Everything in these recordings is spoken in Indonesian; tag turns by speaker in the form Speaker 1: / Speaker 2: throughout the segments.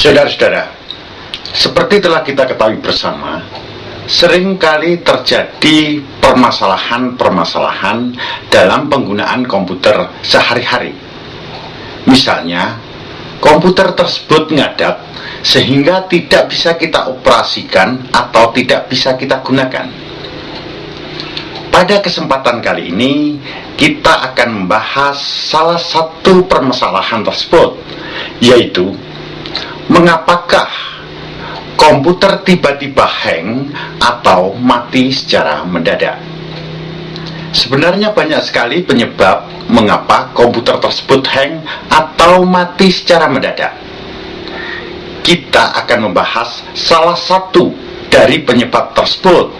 Speaker 1: Saudara-saudara, seperti telah kita ketahui bersama, seringkali terjadi permasalahan-permasalahan dalam penggunaan komputer sehari-hari. Misalnya, komputer tersebut ngadap sehingga tidak bisa kita operasikan atau tidak bisa kita gunakan. Pada kesempatan kali ini, kita akan membahas salah satu permasalahan tersebut, yaitu mengapakah komputer tiba-tiba hang atau mati secara mendadak. Sebenarnya banyak sekali penyebab mengapa komputer tersebut hang atau mati secara mendadak. Kita akan membahas salah satu dari penyebab tersebut,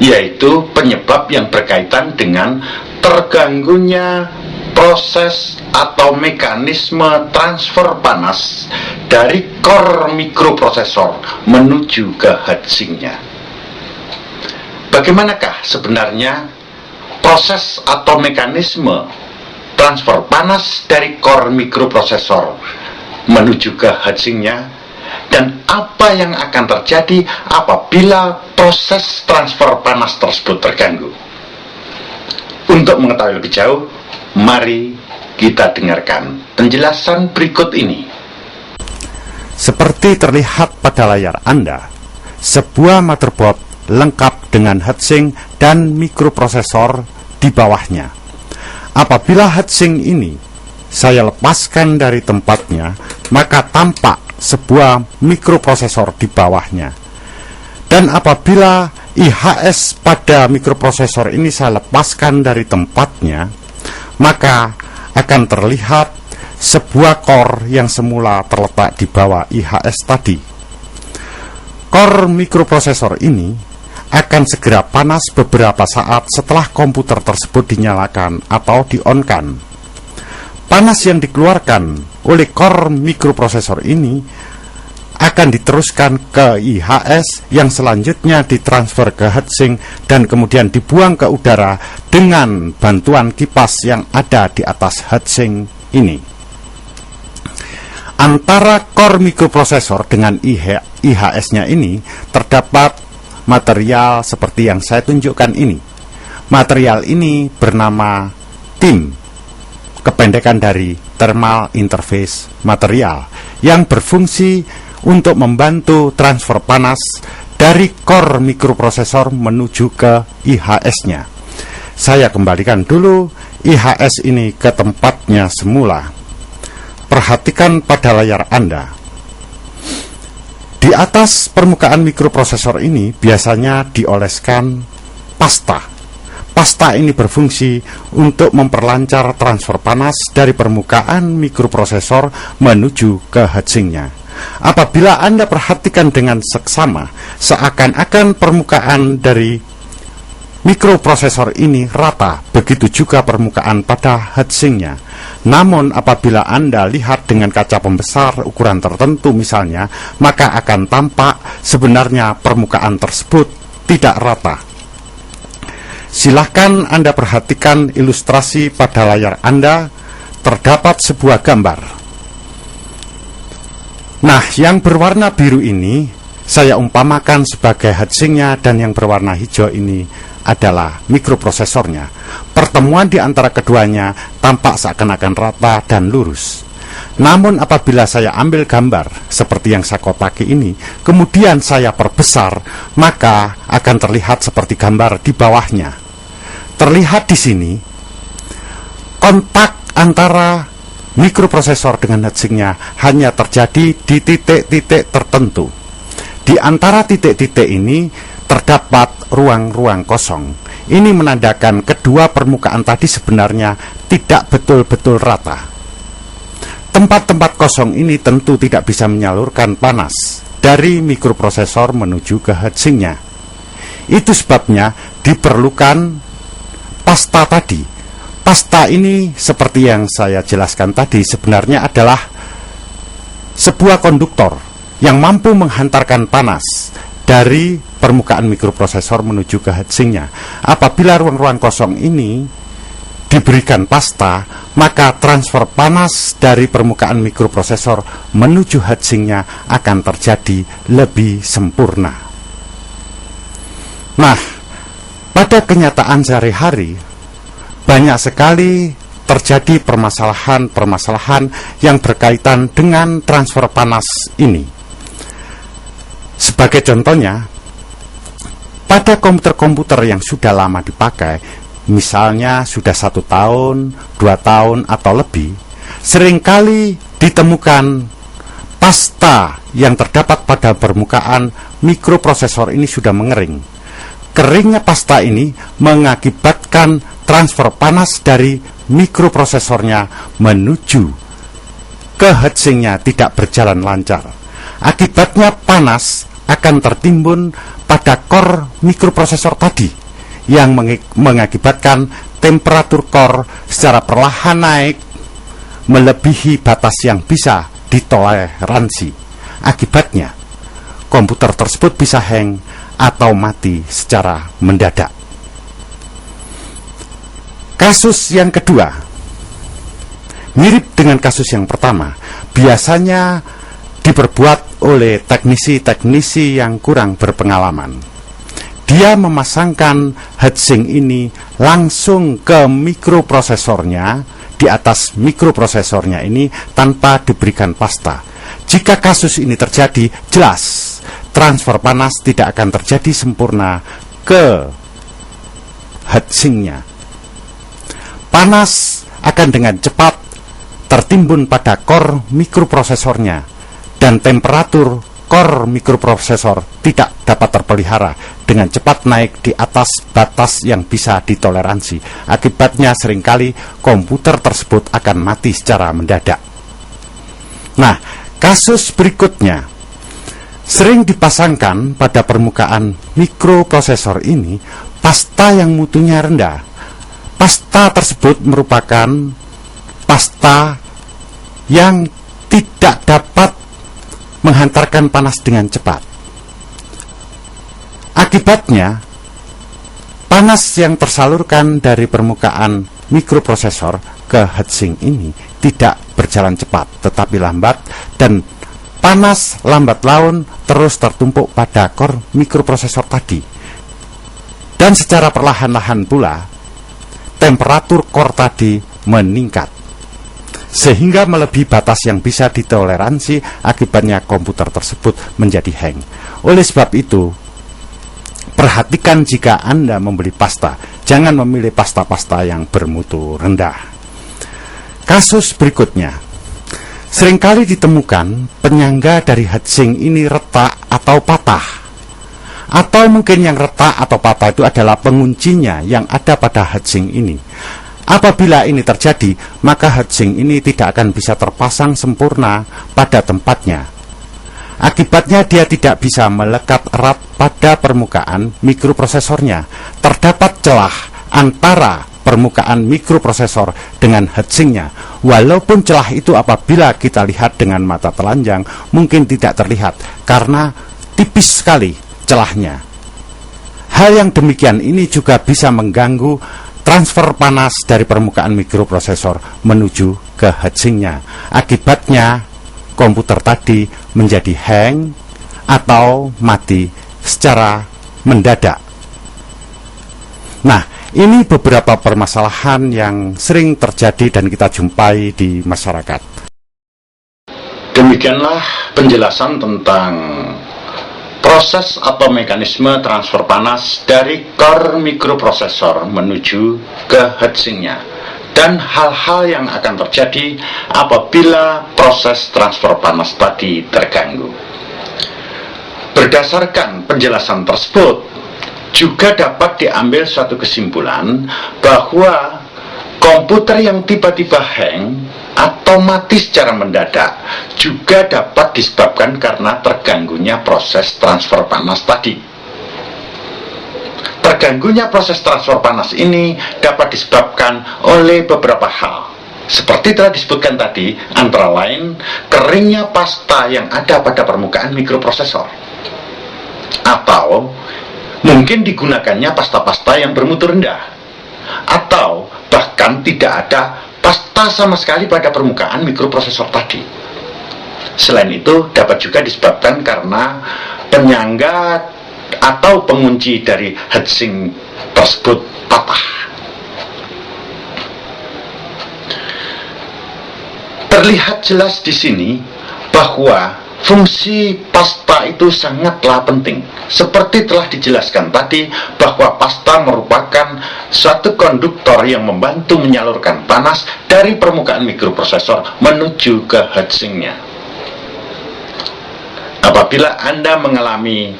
Speaker 1: yaitu penyebab yang berkaitan dengan terganggunya proses atau mekanisme transfer panas dari core mikroprosesor menuju ke heatsinknya. Bagaimanakah sebenarnya proses atau mekanisme transfer panas dari core mikroprosesor menuju ke heatsinknya, dan apa yang akan terjadi apabila proses transfer panas tersebut terganggu? Untuk mengetahui lebih jauh, mari kita dengarkan penjelasan berikut ini.
Speaker 2: Seperti terlihat pada layar Anda, sebuah motherboard lengkap dengan heatsink dan mikroprosesor di bawahnya. Apabila heatsink ini saya lepaskan dari tempatnya, maka tampak sebuah mikroprosesor di bawahnya. Dan apabila IHS pada mikroprosesor ini saya lepaskan dari tempatnya, maka akan terlihat sebuah core yang semula terletak di bawah IHS tadi. Core mikroprosesor ini akan segera panas beberapa saat setelah komputer tersebut dinyalakan atau di-on-kan. Panas yang dikeluarkan oleh core mikroprosesor ini akan diteruskan ke IHS yang selanjutnya ditransfer ke heatsink dan kemudian dibuang ke udara dengan bantuan kipas yang ada di atas heatsink ini. Antara core mikroprosesor dengan IHS-nya ini terdapat material seperti yang saya tunjukkan ini. Material ini bernama TIM, kependekan dari Thermal Interface Material, yang berfungsi untuk membantu transfer panas dari core mikroprosesor menuju ke IHS-nya. Saya kembalikan dulu IHS ini ke tempatnya semula. Perhatikan pada layar Anda. Di atas permukaan mikroprosesor ini biasanya dioleskan pasta. Pasta ini berfungsi untuk memperlancar transfer panas dari permukaan mikroprosesor menuju ke heatsinknya. Apabila Anda perhatikan dengan seksama, seakan-akan permukaan dari mikroprosesor ini rata, begitu juga permukaan pada heatsinknya. Namun apabila Anda lihat dengan kaca pembesar ukuran tertentu misalnya, maka akan tampak sebenarnya permukaan tersebut tidak rata. Silahkan Anda perhatikan ilustrasi pada layar Anda, terdapat sebuah gambar. Nah, yang berwarna biru ini saya umpamakan sebagai heatsinknya dan yang berwarna hijau ini adalah mikroprosesornya. Pertemuan di antara keduanya tampak seakan-akan rata dan lurus. Namun apabila saya ambil gambar seperti yang saya kotaki ini, kemudian saya perbesar, maka akan terlihat seperti gambar di bawahnya. Terlihat di sini kontak antara mikroprosesor dengan heatsinknya hanya terjadi di titik-titik tertentu. Di antara titik-titik ini terdapat ruang-ruang kosong. Ini menandakan kedua permukaan tadi sebenarnya tidak betul-betul rata. Tempat-tempat kosong ini tentu tidak bisa menyalurkan panas dari mikroprosesor menuju ke heatsinknya. Itu sebabnya diperlukan pasta tadi. Pasta ini seperti yang saya jelaskan tadi sebenarnya adalah sebuah konduktor yang mampu menghantarkan panas dari permukaan mikroprosesor menuju ke heatsinknya. Apabila ruang-ruang kosong ini diberikan pasta, maka transfer panas dari permukaan mikroprosesor menuju heatsinknya akan terjadi lebih sempurna. Nah, pada kenyataan sehari-hari banyak sekali terjadi permasalahan-permasalahan yang berkaitan dengan transfer panas ini. Sebagai contohnya, pada komputer-komputer yang sudah lama dipakai, misalnya sudah 1 tahun, 2 tahun, atau lebih, seringkali ditemukan pasta yang terdapat pada permukaan mikroprosesor ini sudah mengering. Keringnya pasta ini mengakibatkan transfer panas dari mikroprosesornya menuju ke heatsinknya tidak berjalan lancar. Akibatnya panas akan tertimbun pada core mikroprosesor tadi, yang mengakibatkan temperatur core secara perlahan naik melebihi batas yang bisa ditoleransi. Akibatnya, komputer tersebut bisa hang atau mati secara mendadak. Kasus yang kedua, mirip dengan kasus yang pertama, biasanya diperbuat oleh teknisi-teknisi yang kurang berpengalaman. Dia memasangkan heatsink ini langsung ke mikroprosesornya, di atas mikroprosesornya ini tanpa diberikan pasta. Jika kasus ini terjadi, jelas transfer panas tidak akan terjadi sempurna ke heatsinknya. Panas akan dengan cepat tertimbun pada core mikroprosesornya, dan temperatur core mikroprosesor tidak dapat terpelihara dengan cepat naik di atas batas yang bisa ditoleransi. Akibatnya seringkali komputer tersebut akan mati secara mendadak. Nah, kasus berikutnya sering dipasangkan pada permukaan mikroprosesor ini pasta yang mutunya rendah. Pasta tersebut merupakan pasta yang tidak dapat menghantarkan panas dengan cepat. Akibatnya, panas yang tersalurkan dari permukaan mikroprosesor ke heatsink ini tidak berjalan cepat, tetapi lambat, dan panas lambat laun terus tertumpuk pada core mikroprosesor tadi. Dan secara perlahan-lahan pula, temperatur core tadi meningkat sehingga melebihi batas yang bisa ditoleransi. Akibatnya komputer tersebut menjadi hang. Oleh sebab itu, perhatikan jika Anda membeli pasta, jangan memilih pasta-pasta yang bermutu rendah. Kasus berikutnya, seringkali ditemukan penyangga dari heatsink ini retak atau patah. Atau mungkin yang retak atau patah itu adalah penguncinya yang ada pada heatsink ini. Apabila ini terjadi, maka heatsink ini tidak akan bisa terpasang sempurna pada tempatnya. Akibatnya dia tidak bisa melekat erat pada permukaan mikroprosesornya. Terdapat celah antara permukaan mikroprosesor dengan heatsinknya. Walaupun celah itu apabila kita lihat dengan mata telanjang mungkin tidak terlihat karena tipis sekali celahnya. Hal yang demikian ini juga bisa mengganggu transfer panas dari permukaan mikroprosesor menuju ke heatsinknya. Akibatnya komputer tadi menjadi hang atau mati secara mendadak. Nah, ini beberapa permasalahan yang sering terjadi dan kita jumpai di masyarakat.
Speaker 1: Demikianlah penjelasan tentang proses atau mekanisme transfer panas dari core mikroprosesor menuju ke heatsinknya, dan hal-hal yang akan terjadi apabila proses transfer panas tadi terganggu. Berdasarkan penjelasan tersebut, juga dapat diambil suatu kesimpulan bahwa komputer yang tiba-tiba hang atau mati secara mendadak juga dapat disebabkan karena terganggunya proses transfer panas tadi. Terganggunya proses transfer panas ini dapat disebabkan oleh beberapa hal. Seperti telah disebutkan tadi, antara lain keringnya pasta yang ada pada permukaan mikroprosesor, atau mungkin digunakannya pasta-pasta yang bermutu rendah, atau bahkan tidak ada pasta sama sekali pada permukaan mikroprosesor tadi. Selain itu, dapat juga disebabkan karena penyangga atau pengunci dari heatsink tersebut patah. Terlihat jelas di sini bahwa fungsi pasta itu sangatlah penting. Seperti telah dijelaskan tadi bahwa pasta merupakan suatu konduktor yang membantu menyalurkan panas dari permukaan mikroprosesor menuju ke heatsinknya. Apabila Anda mengalami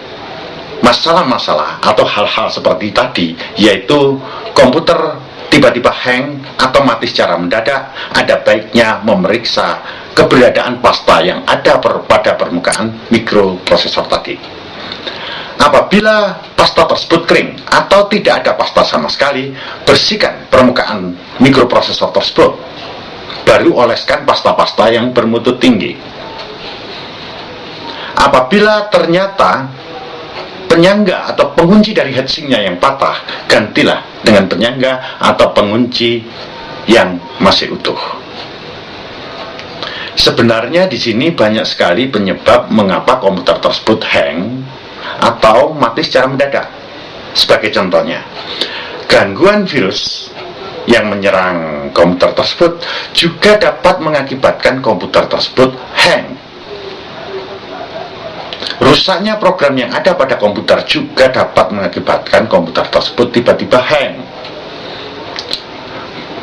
Speaker 1: masalah-masalah atau hal-hal seperti tadi, yaitu komputer tiba-tiba hang atau mati secara mendadak, ada baiknya memeriksa keberadaan pasta yang ada pada permukaan mikroprosesor tadi. Apabila pasta tersebut kering atau tidak ada pasta sama sekali, bersihkan permukaan mikroprosesor tersebut, baru oleskan pasta-pasta yang bermutu tinggi. Apabila ternyata penyangga atau pengunci dari heatsinknya yang patah, gantilah dengan penyangga atau pengunci yang masih utuh. Sebenarnya di sini banyak sekali penyebab mengapa komputer tersebut hang atau mati secara mendadak. Sebagai contohnya, gangguan virus yang menyerang komputer tersebut juga dapat mengakibatkan komputer tersebut hang. Rusaknya program yang ada pada komputer juga dapat mengakibatkan komputer tersebut tiba-tiba hang.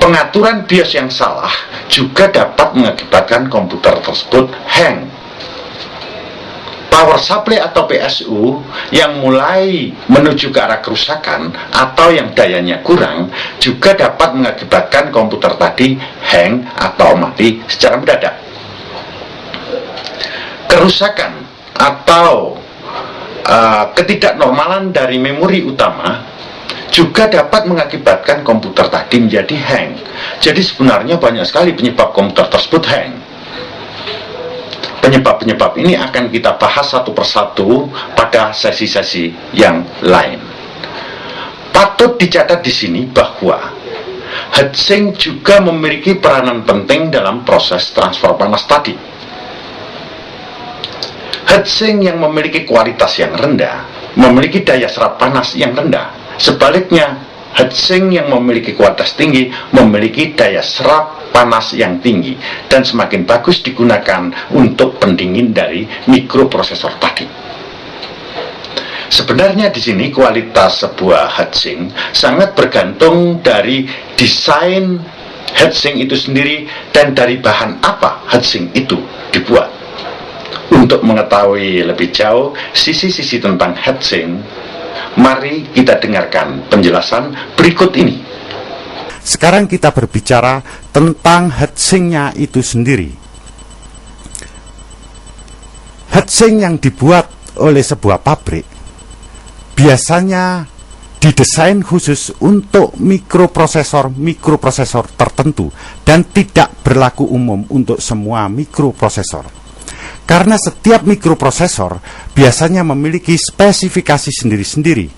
Speaker 1: Pengaturan BIOS yang salah juga dapat mengakibatkan komputer tersebut hang. Power supply atau PSU yang mulai menuju ke arah kerusakan atau yang dayanya kurang juga dapat mengakibatkan komputer tadi hang atau mati secara mendadak. Kerusakan atau ketidaknormalan dari memori utama juga dapat mengakibatkan komputer tadi menjadi hang. Jadi sebenarnya banyak sekali penyebab komputer tersebut hang. Penyebab-penyebab ini akan kita bahas satu persatu pada sesi-sesi yang lain. Patut dicatat di sini bahwa heatsink juga memiliki peranan penting dalam proses transfer panas tadi. Heatsink yang memiliki kualitas yang rendah memiliki daya serap panas yang rendah. Sebaliknya, heatsink yang memiliki kualitas tinggi memiliki daya serap panas yang tinggi dan semakin bagus digunakan untuk pendingin dari mikroprosesor tadi. Sebenarnya di sini kualitas sebuah heatsink sangat bergantung dari desain heatsink itu sendiri dan dari bahan apa heatsink itu dibuat. Untuk mengetahui lebih jauh sisi-sisi tentang heatsink, mari kita dengarkan penjelasan berikut ini.
Speaker 2: Sekarang kita berbicara tentang heatsinknya itu sendiri. Heatsink yang dibuat oleh sebuah pabrik biasanya didesain khusus untuk mikroprosesor tertentu dan tidak berlaku umum untuk semua mikroprosesor. Karena setiap mikroprosesor biasanya memiliki spesifikasi sendiri-sendiri.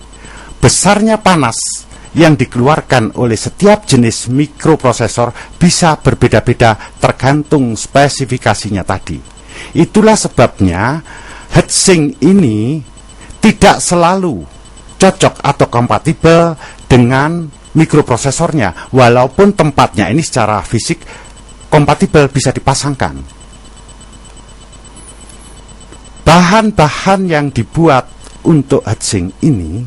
Speaker 2: Besarnya panas yang dikeluarkan oleh setiap jenis mikroprosesor bisa berbeda-beda tergantung spesifikasinya tadi. Itulah sebabnya heatsink ini tidak selalu cocok atau kompatibel dengan mikroprosesornya, walaupun tempatnya ini secara fisik kompatibel bisa dipasangkan. Bahan-bahan yang dibuat untuk heatsink ini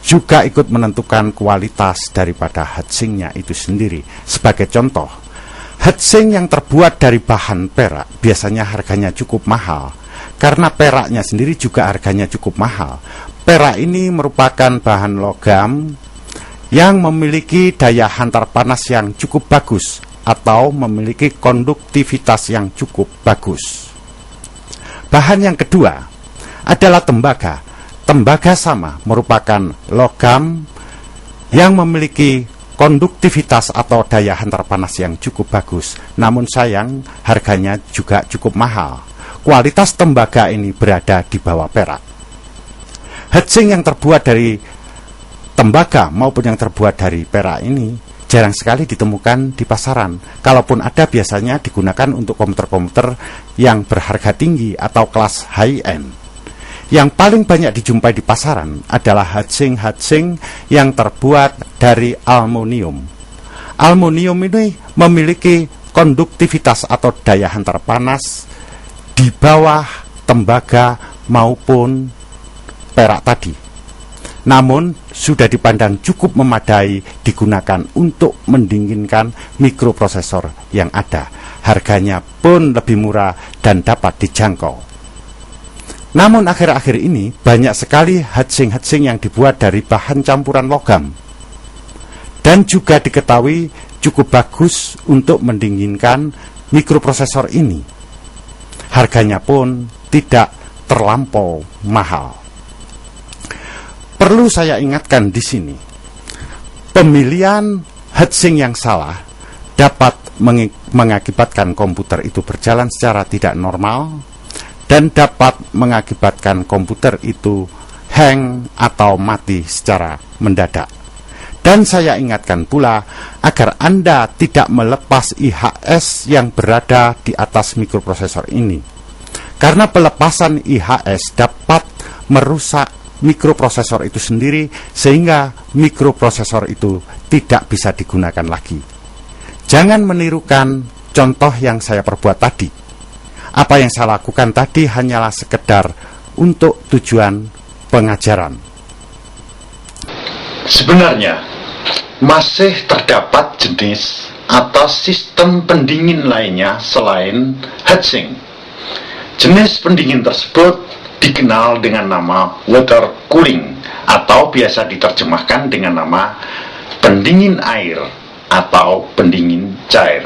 Speaker 2: juga ikut menentukan kualitas daripada heatsinknya itu sendiri. Sebagai contoh, heatsink yang terbuat dari bahan perak biasanya harganya cukup mahal, karena peraknya sendiri juga harganya cukup mahal. Perak ini merupakan bahan logam yang memiliki daya hantar panas yang cukup bagus atau memiliki konduktivitas yang cukup bagus. Bahan yang kedua adalah tembaga. Tembaga sama merupakan logam yang memiliki konduktivitas atau daya hantar panas yang cukup bagus. Namun sayang, harganya juga cukup mahal. Kualitas tembaga ini berada di bawah perak. Heatsink yang terbuat dari tembaga maupun yang terbuat dari perak ini jarang sekali ditemukan di pasaran. Kalaupun ada, biasanya digunakan untuk komputer-komputer yang berharga tinggi atau kelas high-end. Yang paling banyak dijumpai di pasaran adalah heatsink yang terbuat dari aluminium. Aluminium ini memiliki konduktivitas atau daya hantar panas di bawah tembaga maupun perak tadi. Namun sudah dipandang cukup memadai digunakan untuk mendinginkan mikroprosesor yang ada. Harganya pun lebih murah dan dapat dijangkau. Namun akhir-akhir ini banyak sekali heatsink yang dibuat dari bahan campuran logam dan juga diketahui cukup bagus untuk mendinginkan mikroprosesor ini. Harganya pun tidak terlampau mahal. Perlu saya ingatkan di sini, pemilihan heatsink yang salah dapat mengakibatkan komputer itu berjalan secara tidak normal dan dapat mengakibatkan komputer itu hang atau mati secara mendadak. Dan saya ingatkan pula agar Anda tidak melepas IHS yang berada di atas mikroprosesor ini, karena pelepasan IHS dapat merusak mikroprosesor itu sendiri sehingga mikroprosesor itu tidak bisa digunakan lagi. Jangan menirukan contoh yang saya perbuat tadi. Apa yang saya lakukan tadi hanyalah sekedar untuk tujuan pengajaran.
Speaker 1: Sebenarnya masih terdapat jenis atau sistem pendingin lainnya selain heatsink. Jenis pendingin tersebut dikenal dengan nama water cooling atau biasa diterjemahkan dengan nama pendingin air atau pendingin cair.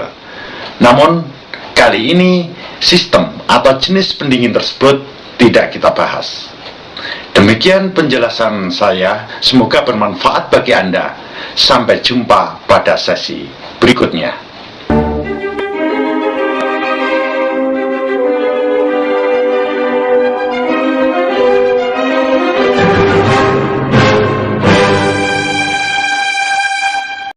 Speaker 1: Namun kali ini sistem atau jenis pendingin tersebut tidak kita bahas. Demikian penjelasan saya, semoga bermanfaat bagi Anda. Sampai jumpa pada sesi berikutnya.